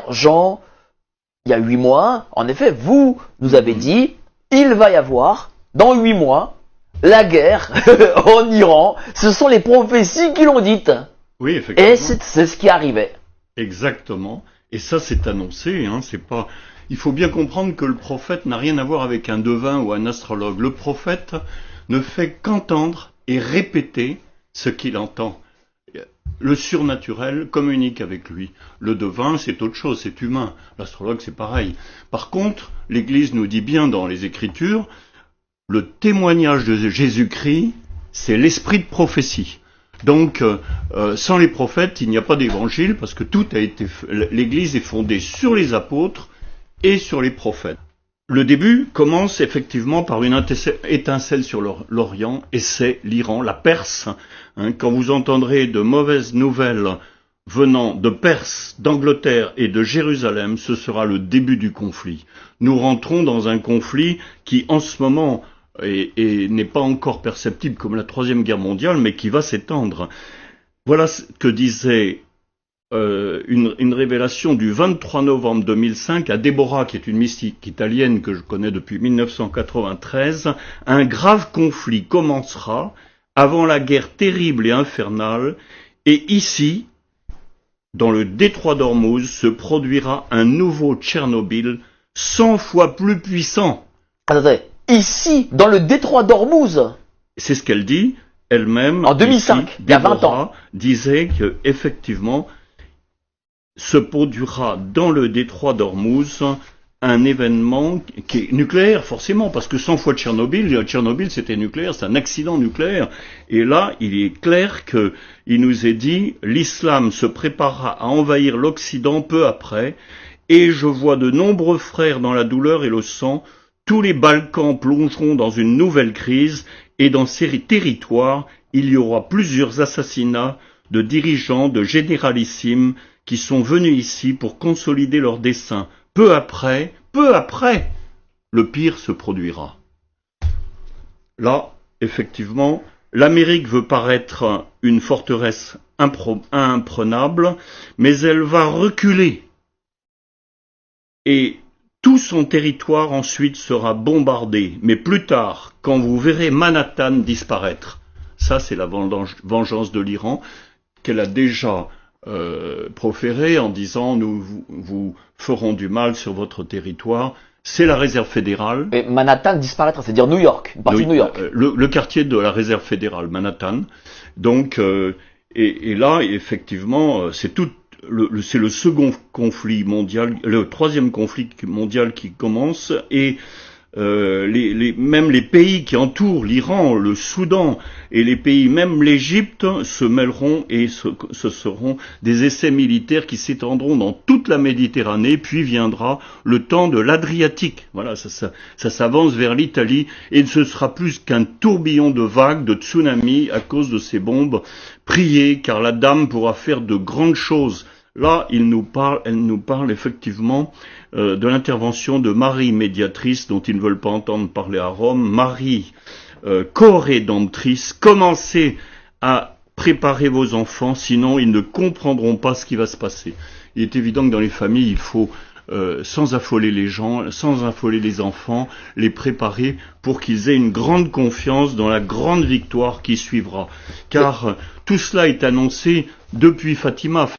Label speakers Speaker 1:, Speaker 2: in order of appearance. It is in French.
Speaker 1: Jean, il y a 8 mois, en effet, vous nous avez dit, il va y avoir, dans 8 mois, la guerre en Iran. Ce sont les prophéties qui l'ont dite.
Speaker 2: Oui, effectivement.
Speaker 1: Et c'est ce qui arrivait.
Speaker 2: Exactement. Et ça, c'est annoncé. Hein, c'est pas. Il faut bien comprendre que le prophète n'a rien à voir avec un devin ou un astrologue. Le prophète ne fait qu'entendre et répéter ce qu'il entend. Le surnaturel communique avec lui. Le devin, c'est autre chose, c'est humain. L'astrologue, c'est pareil. Par contre, l'Église nous dit bien dans les Écritures, le témoignage de Jésus-Christ, c'est l'esprit de prophétie. Donc, sans les prophètes, il n'y a pas d'évangile, parce que tout a été. L'Église est fondée sur les apôtres et sur les prophètes. Le début commence effectivement par une étincelle sur l'Orient, et c'est l'Iran, la Perse. Hein, quand vous entendrez de mauvaises nouvelles venant de Perse, d'Angleterre et de Jérusalem, ce sera le début du conflit. Nous rentrons dans un conflit qui, en ce moment, et n'est pas encore perceptible comme la Troisième Guerre mondiale, mais qui va s'étendre. Voilà ce que disait une révélation du 23 novembre 2005 à Déborah, qui est une mystique italienne que je connais depuis 1993. Un grave conflit commencera avant la guerre terrible et infernale, et ici, dans le détroit d'Ormuz, se produira un nouveau Tchernobyl 100 fois plus puissant.
Speaker 1: Attendez, ici, dans le détroit d'Ormuz.
Speaker 2: C'est ce qu'elle dit elle-même.
Speaker 1: En 2005,
Speaker 2: ici,
Speaker 1: il y a 20 ans.
Speaker 2: Disait que effectivement se produira dans le détroit d'Ormuz un événement qui est nucléaire, forcément, parce que 100 fois Tchernobyl c'était nucléaire, c'est un accident nucléaire. Et là, il est clair qu'il nous est dit, l'islam se préparera à envahir l'Occident peu après, et je vois de nombreux frères dans la douleur et le sang. Tous les Balkans plongeront dans une nouvelle crise, et dans ces territoires, il y aura plusieurs assassinats de dirigeants, de généralissimes, qui sont venus ici pour consolider leurs desseins. Peu après, le pire se produira. Là, effectivement, l'Amérique veut paraître une forteresse imprenable, mais elle va reculer. Et tout son territoire ensuite sera bombardé. Mais plus tard, quand vous verrez Manhattan disparaître, ça c'est la vengeance de l'Iran, qu'elle a déjà proférée en disant nous vous ferons du mal sur votre territoire. C'est la réserve fédérale.
Speaker 1: Et Manhattan disparaître, c'est-à-dire New York, une partie de New York.
Speaker 2: Le quartier de la réserve fédérale, Manhattan. Donc, et là, effectivement, c'est le second conflit mondial, le troisième conflit mondial qui commence, et même les pays qui entourent l'Iran, le Soudan, et les pays, même l'Égypte, se mêleront, et ce seront des essais militaires qui s'étendront dans toute la Méditerranée, puis viendra le temps de l'Adriatique. Voilà, ça s'avance vers l'Italie, et ce sera plus qu'un tourbillon de vagues, de tsunamis, à cause de ces bombes. Priez, car la Dame pourra faire de grandes choses. Là, elle nous parle effectivement de l'intervention de Marie médiatrice, dont ils ne veulent pas entendre parler à Rome, Marie co-rédemptrice. Commencez à préparer vos enfants, sinon ils ne comprendront pas ce qui va se passer. Il est évident que dans les familles, il faut, sans affoler les gens, sans affoler les enfants, les préparer pour qu'ils aient une grande confiance dans la grande victoire qui suivra. Car tout cela est annoncé depuis Fatima.